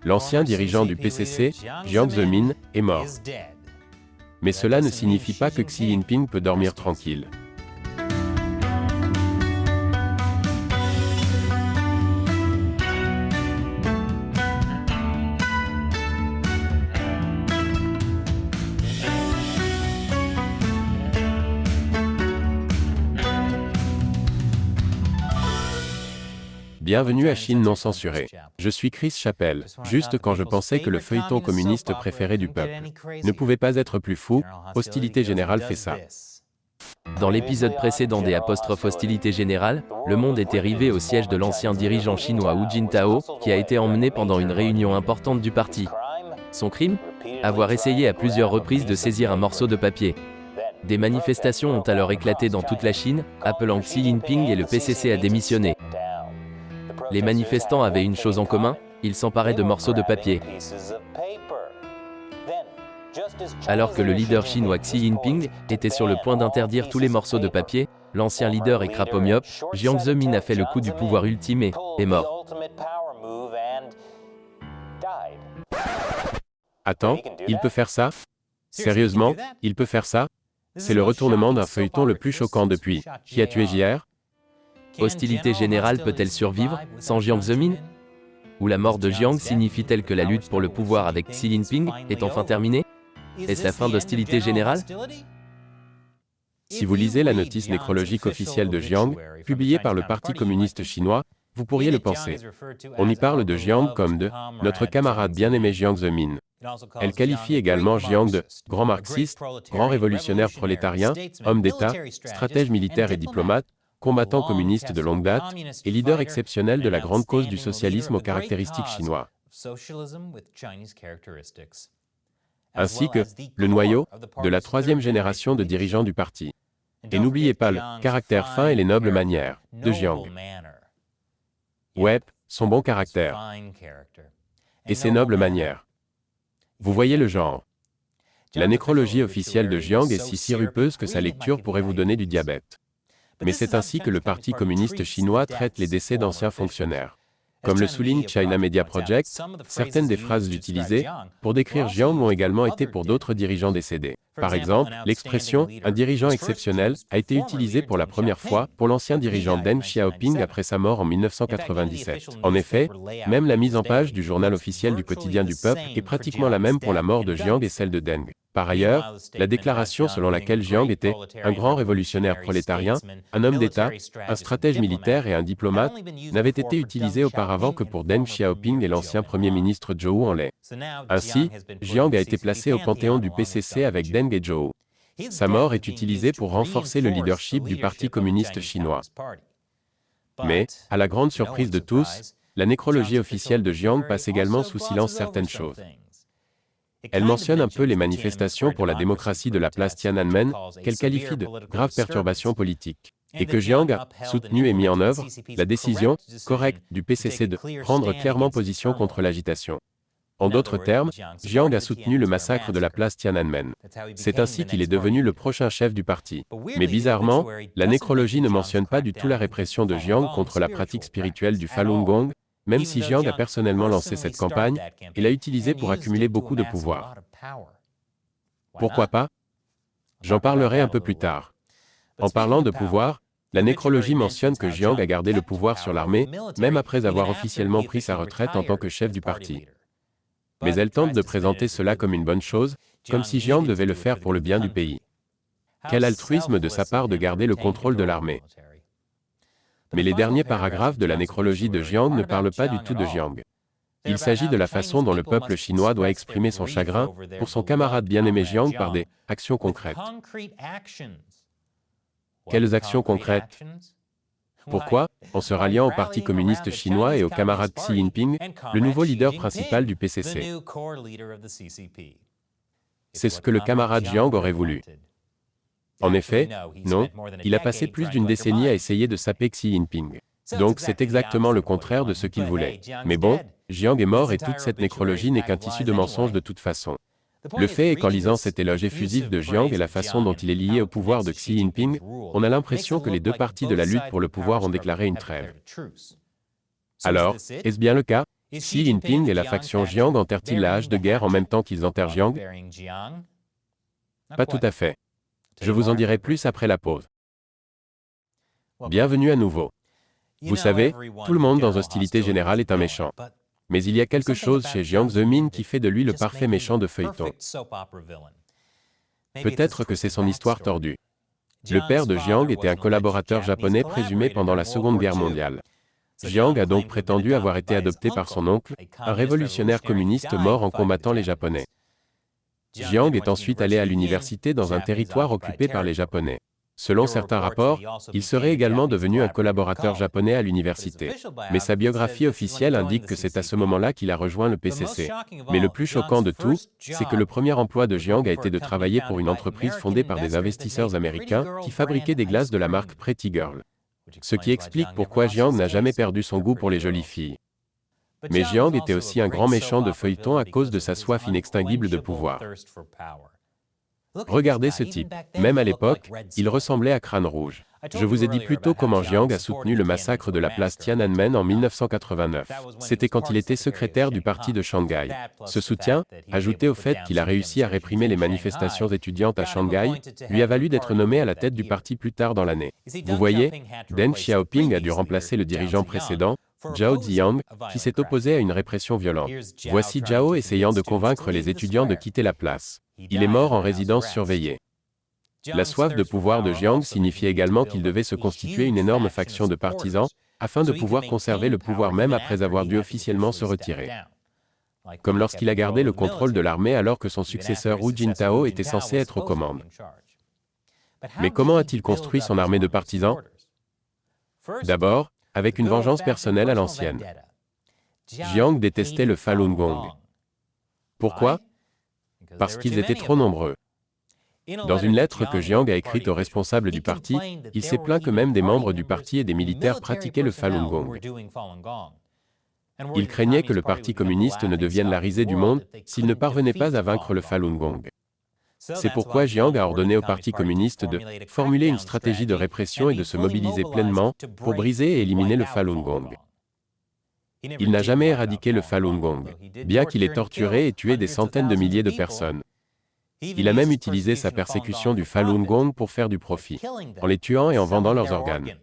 L'ancien dirigeant du PCC, Jiang Zemin, est mort. Mais cela ne signifie pas que Xi Jinping peut dormir tranquille. Bienvenue à Chine non censurée. Je suis Chris Chappell, juste quand je pensais que le feuilleton communiste préféré du peuple ne pouvait pas être plus fou, Hostilité Générale fait ça. Dans l'épisode précédent des Hostilité Générale, le monde était rivé au siège de l'ancien dirigeant chinois Hu Jintao, qui a été emmené pendant une réunion importante du parti. Son crime ? Avoir essayé à plusieurs reprises de saisir un morceau de papier. Des manifestations ont alors éclaté dans toute la Chine, appelant Xi Jinping et le PCC à démissionner. Les manifestants avaient une chose en commun, ils s'emparaient de morceaux de papier. Alors que le leader chinois Xi Jinping était sur le point d'interdire tous les morceaux de papier, l'ancien leader et crapomyope, Jiang Zemin a fait le coup du pouvoir ultime et est mort. Attends, il peut faire ça? Sérieusement, il peut faire ça? C'est le retournement d'un feuilleton le plus choquant depuis. Qui a tué JR? Hostilité générale peut-elle survivre, sans Jiang Zemin? Ou la mort de Jiang signifie-t-elle que la lutte pour le pouvoir avec Xi Jinping est enfin terminée? Est-ce la fin d'Hostilité générale? Si vous lisez la notice nécrologique officielle de Jiang, publiée par le Parti communiste chinois, vous pourriez le penser. On y parle de Jiang comme de « notre camarade bien-aimé Jiang Zemin ». Elle qualifie également Jiang de « grand marxiste, grand révolutionnaire prolétarien, homme d'État, stratège militaire et diplomate, combattant communiste de longue date, et leader exceptionnel de la grande cause du socialisme aux caractéristiques chinois. » Ainsi que le noyau de la troisième génération de dirigeants du parti. Et n'oubliez pas le caractère fin et les nobles manières de Jiang. Ouais, son bon caractère. Et ses nobles manières. Vous voyez le genre. La nécrologie officielle de Jiang est si sirupeuse que sa lecture pourrait vous donner du diabète. Mais c'est ainsi que le Parti communiste chinois traite les décès d'anciens fonctionnaires. Comme le souligne China Media Project, certaines des phrases utilisées pour décrire Jiang ont également été pour d'autres dirigeants décédés. Par exemple, l'expression « un dirigeant exceptionnel » a été utilisée pour la première fois pour l'ancien dirigeant Deng Xiaoping après sa mort en 1997. En effet, même la mise en page du journal officiel du quotidien du peuple est pratiquement la même pour la mort de Jiang et celle de Deng. Par ailleurs, la déclaration selon laquelle Jiang était un grand révolutionnaire prolétarien, un homme d'État, un stratège militaire et un diplomate n'avait été utilisée auparavant que pour Deng Xiaoping et l'ancien premier ministre Zhou Enlai. Ainsi, Jiang a été placé au panthéon du PCC avec Deng et Zhou. Sa mort est utilisée pour renforcer le leadership du Parti communiste chinois. Mais, à la grande surprise de tous, la nécrologie officielle de Jiang passe également sous silence certaines choses. Elle mentionne un peu les manifestations pour la démocratie de la place Tiananmen, qu'elle qualifie de graves perturbations politiques, et que Jiang a soutenu et mis en œuvre la décision correcte du PCC de prendre clairement position contre l'agitation. En d'autres termes, Jiang a soutenu le massacre de la place Tiananmen. C'est ainsi qu'il est devenu le prochain chef du parti. Mais bizarrement, la nécrologie ne mentionne pas du tout la répression de Jiang contre la pratique spirituelle du Falun Gong, même si Jiang a personnellement lancé cette campagne et l'a utilisée pour accumuler beaucoup de pouvoir. Pourquoi pas? J'en parlerai un peu plus tard. En parlant de pouvoir, la nécrologie mentionne que Jiang a gardé le pouvoir sur l'armée, même après avoir officiellement pris sa retraite en tant que chef du parti. Mais elle tente de présenter cela comme une bonne chose, comme si Jiang devait le faire pour le bien du pays. Quel altruisme de sa part de garder le contrôle de l'armée. Mais les derniers paragraphes de la nécrologie de Jiang ne parlent pas du tout de Jiang. Il s'agit de la façon dont le peuple chinois doit exprimer son chagrin pour son camarade bien-aimé Jiang par des actions concrètes. Quelles actions concrètes? Pourquoi, en se ralliant au Parti communiste chinois et au camarade Xi Jinping, le nouveau leader principal du PCC? C'est ce que le camarade Jiang aurait voulu. En effet, non, il a passé plus d'une décennie à essayer de saper Xi Jinping. Donc c'est exactement le contraire de ce qu'il voulait. Mais bon, Jiang est mort et toute cette nécrologie n'est qu'un tissu de mensonges de toute façon. Le fait est qu'en lisant cet éloge effusif de Jiang et la façon dont il est lié au pouvoir de Xi Jinping, on a l'impression que les deux parties de la lutte pour le pouvoir ont déclaré une trêve. Alors, est-ce bien le cas? Xi Jinping et la faction Jiang enterrent-ils la hache de guerre en même temps qu'ils enterrent Jiang? Pas tout à fait. Je vous en dirai plus après la pause. Bienvenue à nouveau. Vous savez, tout le monde dans Hostilité Générale est un méchant. Mais il y a quelque chose chez Jiang Zemin qui fait de lui le parfait méchant de feuilleton. Peut-être que c'est son histoire tordue. Le père de Jiang était un collaborateur japonais présumé pendant la Seconde Guerre mondiale. Jiang a donc prétendu avoir été adopté par son oncle, un révolutionnaire communiste mort en combattant les Japonais. Jiang est ensuite allé à l'université dans un territoire occupé par les Japonais. Selon certains rapports, il serait également devenu un collaborateur japonais à l'université. Mais sa biographie officielle indique que c'est à ce moment-là qu'il a rejoint le PCC. Mais le plus choquant de tout, c'est que le premier emploi de Jiang a été de travailler pour une entreprise fondée par des investisseurs américains qui fabriquaient des glaces de la marque Pretty Girl. Ce qui explique pourquoi Jiang n'a jamais perdu son goût pour les jolies filles. Mais Jiang était aussi un grand méchant de feuilleton à cause de sa soif inextinguible de pouvoir. Regardez ce type. Même à l'époque, il ressemblait à Crâne Rouge. Je vous ai dit plus tôt comment Jiang a soutenu le massacre de la place Tiananmen en 1989. C'était quand il était secrétaire du parti de Shanghai. Ce soutien, ajouté au fait qu'il a réussi à réprimer les manifestations étudiantes à Shanghai, lui a valu d'être nommé à la tête du parti plus tard dans l'année. Vous voyez, Deng Xiaoping a dû remplacer le dirigeant précédent, Zhao Ziyang, qui s'est opposé à une répression violente. Voici Zhao essayant de convaincre les étudiants de quitter la place. Il est mort en résidence surveillée. La soif de pouvoir de Jiang signifiait également qu'il devait se constituer une énorme faction de partisans, afin de pouvoir conserver le pouvoir même après avoir dû officiellement se retirer. Comme lorsqu'il a gardé le contrôle de l'armée alors que son successeur Hu Jintao était censé être aux commandes. Mais comment a-t-il construit son armée de partisans? D'abord, avec une vengeance personnelle à l'ancienne. Jiang détestait le Falun Gong. Pourquoi? Parce qu'ils étaient trop nombreux. Dans une lettre que Jiang a écrite aux responsables du parti, il s'est plaint que même des membres du parti et des militaires pratiquaient le Falun Gong. Il craignait que le parti communiste ne devienne la risée du monde s'il ne parvenait pas à vaincre le Falun Gong. C'est pourquoi Jiang a ordonné au parti communiste de formuler une stratégie de répression et de se mobiliser pleinement pour briser et éliminer le Falun Gong. Il n'a jamais éradiqué le Falun Gong, bien qu'il ait torturé et tué des centaines de milliers de personnes. Il a même utilisé sa persécution du Falun Gong pour faire du profit, en les tuant et en vendant leurs organes.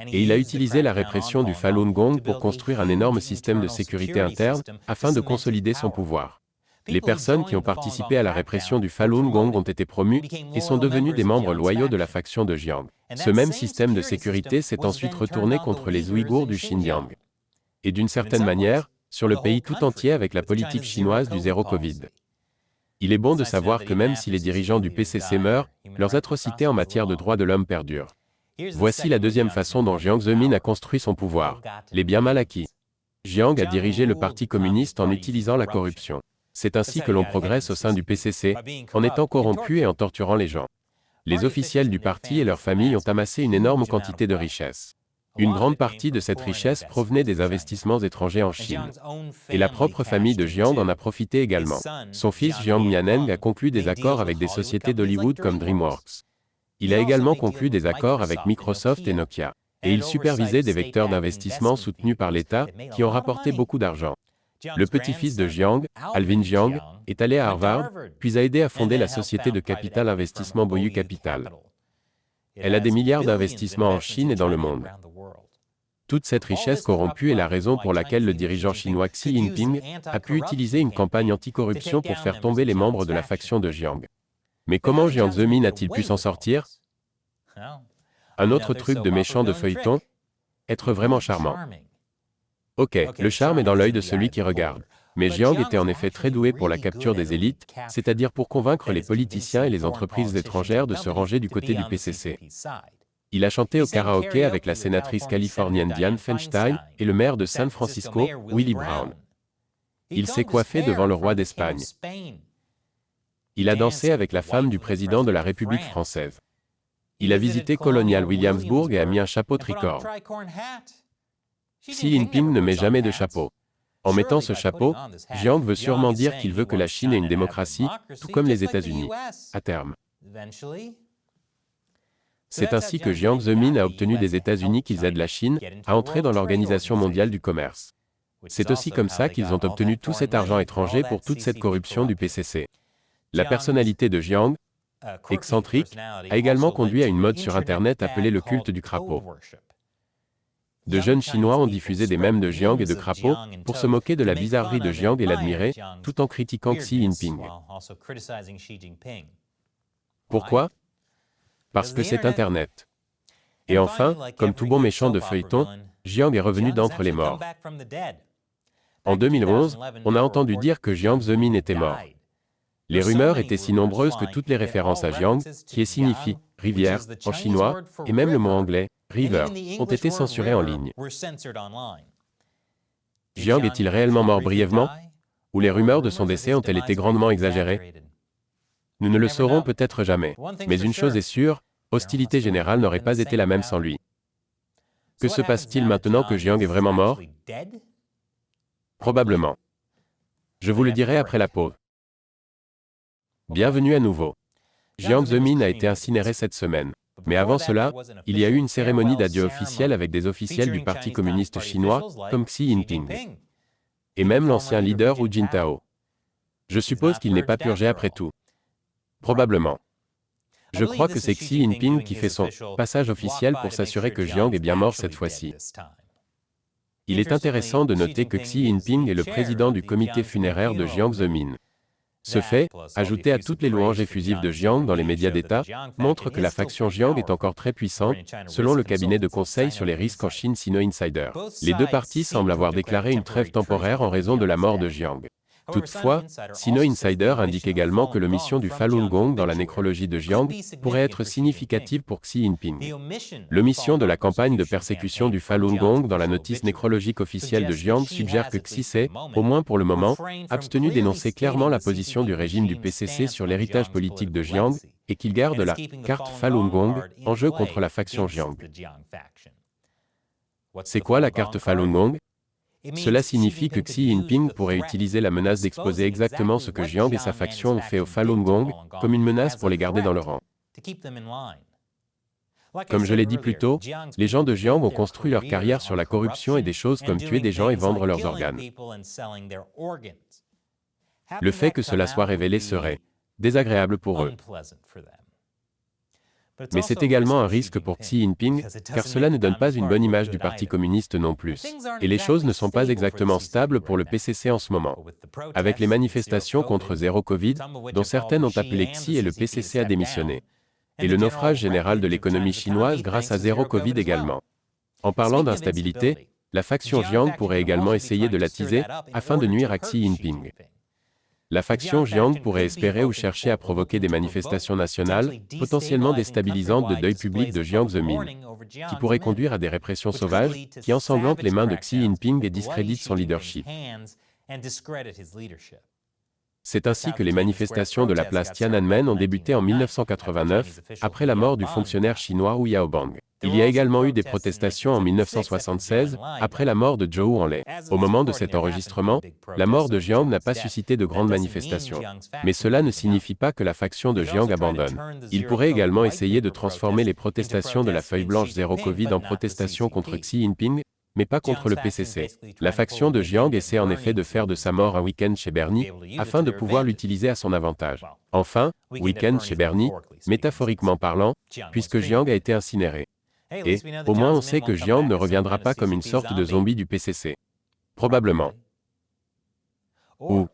Et il a utilisé la répression du Falun Gong pour construire un énorme système de sécurité interne afin de consolider son pouvoir. Les personnes qui ont participé à la répression du Falun Gong ont été promues et sont devenues des membres loyaux de la faction de Jiang. Ce même système de sécurité s'est ensuite retourné contre les Ouïghours du Xinjiang. Et d'une certaine manière, sur le pays tout entier avec la politique chinoise du zéro Covid. Il est bon de savoir que même si les dirigeants du PCC meurent, leurs atrocités en matière de droits de l'homme perdurent. Voici la deuxième façon dont Jiang Zemin a construit son pouvoir, les biens mal acquis. Jiang a dirigé le parti communiste en utilisant la corruption. C'est ainsi que l'on progresse au sein du PCC, en étant corrompu et en torturant les gens. Les officiels du parti et leurs familles ont amassé une énorme quantité de richesses. Une grande partie de cette richesse provenait des investissements étrangers en Chine. Et la propre famille de Jiang en a profité également. Son fils Jiang Mianeng a conclu des accords avec des sociétés d'Hollywood comme DreamWorks. Il a également conclu des accords avec Microsoft et Nokia. Et il supervisait des vecteurs d'investissement soutenus par l'État qui ont rapporté beaucoup d'argent. Le petit-fils de Jiang, Alvin Jiang, est allé à Harvard, puis a aidé à fonder la société de capital investissement Boyu Capital. Elle a des milliards d'investissements en Chine et dans le monde. Toute cette richesse corrompue est la raison pour laquelle le dirigeant chinois Xi Jinping a pu utiliser une campagne anticorruption pour faire tomber les membres de la faction de Jiang. Mais comment Jiang Zemin a-t-il pu s'en sortir? Un autre truc de méchant de feuilleton? Être vraiment charmant. Ok, le charme est dans l'œil de celui qui regarde. Mais Jiang était en effet très doué pour la capture des élites, c'est-à-dire pour convaincre les politiciens et les entreprises étrangères de se ranger du côté du PCC. Il a chanté au karaoké avec la sénatrice californienne Dianne Feinstein et le maire de San Francisco, Willie Brown. Il s'est coiffé devant le roi d'Espagne. Il a dansé avec la femme du président de la République française. Il a visité Colonial Williamsburg et a mis un chapeau tricorne. Xi Jinping ne met jamais de chapeau. En mettant ce chapeau, Jiang veut sûrement dire qu'il veut que la Chine ait une démocratie, tout comme les États-Unis, à terme. C'est ainsi que Jiang Zemin a obtenu des États-Unis qu'ils aident la Chine à entrer dans l'Organisation mondiale du commerce. C'est aussi comme ça qu'ils ont obtenu tout cet argent étranger pour toute cette corruption du PCC. La personnalité de Jiang, excentrique, a également conduit à une mode sur Internet appelée le culte du crapaud. De jeunes Chinois ont diffusé des mèmes de Jiang et de crapaud pour se moquer de la bizarrerie de Jiang et l'admirer, tout en critiquant Xi Jinping. Pourquoi? Parce que c'est Internet. Et enfin, comme tout bon méchant de feuilleton, Jiang est revenu d'entre les morts. En 2011, on a entendu dire que Jiang Zemin était mort. Les rumeurs étaient si nombreuses que toutes les références à Jiang, qui signifie « rivière » en chinois, et même le mot anglais « river » ont été censurées en ligne. Jiang est-il réellement mort brièvement? Ou les rumeurs de son décès ont-elles été grandement exagérées? Nous ne le saurons peut-être jamais. Mais une chose est sûre, hostilité générale n'aurait pas été la même sans lui. Que se passe-t-il maintenant que Jiang est vraiment mort? Probablement. Je vous le dirai après la pause. Bienvenue à nouveau. Jiang Zemin a été incinéré cette semaine. Mais avant cela, il y a eu une cérémonie d'adieu officielle avec des officiels du Parti communiste chinois, comme Xi Jinping. Et même l'ancien leader Hu Jintao. Je suppose qu'il n'est pas purgé après tout. Probablement. Je crois que c'est Xi Jinping qui fait son passage officiel pour s'assurer que Jiang est bien mort cette fois-ci. Il est intéressant de noter que Xi Jinping est le président du comité funéraire de Jiang Zemin. Ce fait, ajouté à toutes les louanges effusives de Jiang dans les médias d'État, montre que la faction Jiang est encore très puissante, selon le cabinet de conseil sur les risques en Chine Sino Insider. Les deux parties semblent avoir déclaré une trêve temporaire en raison de la mort de Jiang. Toutefois, Sino Insider indique également que l'omission du Falun Gong dans la nécrologie de Jiang pourrait être significative pour Xi Jinping. L'omission de la campagne de persécution du Falun Gong dans la notice nécrologique officielle de Jiang suggère que Xi s'est, au moins pour le moment, abstenu d'énoncer clairement la position du régime du PCC sur l'héritage politique de Jiang et qu'il garde la carte Falun Gong en jeu contre la faction Jiang. C'est quoi la carte Falun Gong? Cela signifie que Xi Jinping pourrait utiliser la menace d'exposer exactement ce que Jiang et sa faction ont fait au Falun Gong, comme une menace pour les garder dans le rang. Comme je l'ai dit plus tôt, les gens de Jiang ont construit leur carrière sur la corruption et des choses comme tuer des gens et vendre leurs organes. Le fait que cela soit révélé serait désagréable pour eux. Mais c'est également un risque pour Xi Jinping, car cela ne donne pas une bonne image du Parti communiste non plus. Et les choses ne sont pas exactement stables pour le PCC en ce moment. Avec les manifestations contre Zéro Covid, dont certaines ont appelé Xi et le PCC à démissionner. Et le naufrage général de l'économie chinoise grâce à Zéro Covid également. En parlant d'instabilité, la faction Jiang pourrait également essayer de l'attiser, afin de nuire à Xi Jinping. La faction Jiang pourrait espérer ou chercher à provoquer des manifestations nationales, potentiellement déstabilisantes de deuil public de Jiang Zemin, qui pourraient conduire à des répressions sauvages, qui ensanglantent les mains de Xi Jinping et discréditent son leadership. C'est ainsi que les manifestations de la place Tiananmen ont débuté en 1989, après la mort du fonctionnaire chinois Hu Yaobang. Il y a également eu des protestations en 1976, après la mort de Zhou Enlai. Au moment de cet enregistrement, la mort de Jiang n'a pas suscité de grandes manifestations. Mais cela ne signifie pas que la faction de Jiang abandonne. Il pourrait également essayer de transformer les protestations de la feuille blanche Zéro Covid en protestations contre Xi Jinping, mais pas contre le PCC. La faction de Jiang essaie en effet de faire de sa mort un week-end chez Bernie, afin de pouvoir l'utiliser à son avantage. Enfin, week-end chez Bernie, métaphoriquement parlant, puisque Jiang a été incinéré. Et, au moins on sait que Jiang ne reviendra pas comme une sorte de zombie du PCC. Probablement. Ou,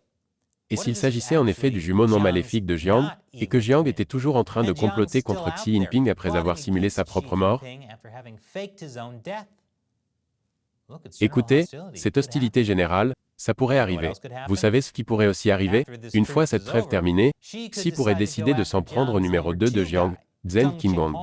et s'il s'agissait en effet du jumeau non maléfique de Jiang, et que Jiang était toujours en train de comploter contre Xi Jinping après avoir simulé sa propre mort? Écoutez, cette hostilité générale, ça pourrait arriver. Vous savez ce qui pourrait aussi arriver? Une fois cette trêve terminée, Xi pourrait décider de s'en prendre au numéro 2 de Jiang, Zheng Qinggong.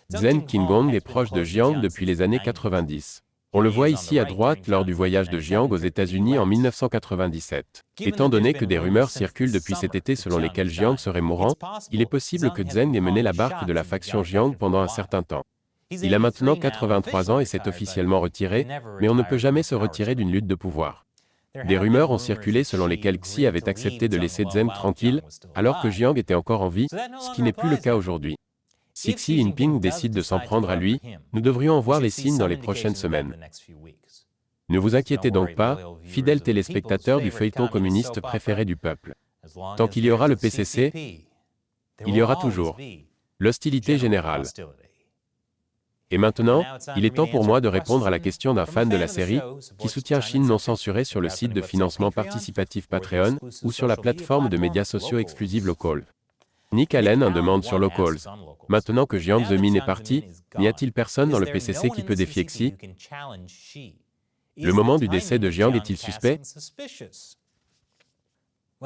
Zheng Qinggong est proche de Jiang depuis les années 90. On le voit ici à droite lors du voyage de Jiang aux États-Unis en 1997. Étant donné que des rumeurs circulent depuis cet été selon lesquelles Jiang serait mourant, il est possible que Zheng ait mené la barque de la faction Jiang pendant un certain temps. Il a maintenant 83 ans et s'est officiellement retiré, mais on ne peut jamais se retirer d'une lutte de pouvoir. Des rumeurs ont circulé selon lesquelles Xi avait accepté de laisser Zheng tranquille, alors que Jiang était encore en vie, ce qui n'est plus le cas aujourd'hui. Si Xi Jinping décide de s'en prendre à lui, nous devrions en voir les signes dans les prochaines semaines. Ne vous inquiétez donc pas, fidèles téléspectateurs du feuilleton communiste préféré du peuple. Tant qu'il y aura le PCC, il y aura toujours l'hostilité générale. Et maintenant, il est temps pour moi de répondre à la question d'un fan de la série, qui soutient Chine non censurée sur le site de financement participatif Patreon, ou sur la plateforme de médias sociaux exclusive Local. Nick Allen demande sur Locals. Maintenant que Jiang Zemin est parti, n'y a-t-il personne dans le PCC qui peut défier Xi? Le moment du décès de Jiang est-il suspect?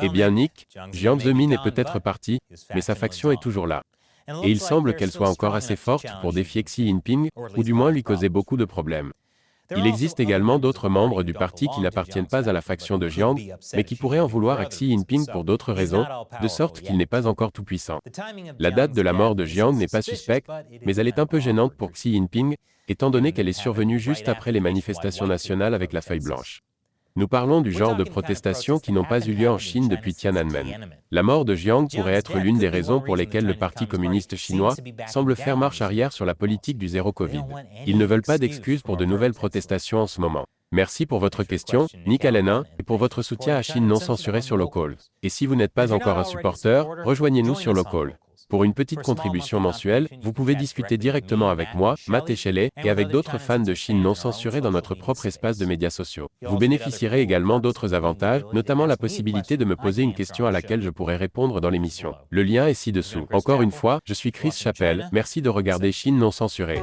Eh bien Nick, Jiang Zemin est peut-être parti, mais sa faction est toujours là. Et il semble qu'elle soit encore assez forte pour défier Xi Jinping, ou du moins lui causer beaucoup de problèmes. Il existe également d'autres membres du parti qui n'appartiennent pas à la faction de Jiang, mais qui pourraient en vouloir à Xi Jinping pour d'autres raisons, de sorte qu'il n'est pas encore tout-puissant. La date de la mort de Jiang n'est pas suspecte, mais elle est un peu gênante pour Xi Jinping, étant donné qu'elle est survenue juste après les manifestations nationales avec la feuille blanche. Nous parlons du genre de protestations qui n'ont pas eu lieu en Chine depuis Tiananmen. La mort de Jiang pourrait être l'une des raisons pour lesquelles le Parti communiste chinois semble faire marche arrière sur la politique du zéro Covid. Ils ne veulent pas d'excuses pour de nouvelles protestations en ce moment. Merci pour votre question, Nick Allen, et pour votre soutien à Chine non censurée sur Local. Et si vous n'êtes pas encore un supporter, rejoignez-nous sur Local. Pour une petite contribution mensuelle, vous pouvez discuter directement avec moi, Matt et Shelley, et avec d'autres fans de Chine non censurée dans notre propre espace de médias sociaux. Vous bénéficierez également d'autres avantages, notamment la possibilité de me poser une question à laquelle je pourrai répondre dans l'émission. Le lien est ci-dessous. Encore une fois, je suis Chris Chappell, merci de regarder Chine non censurée.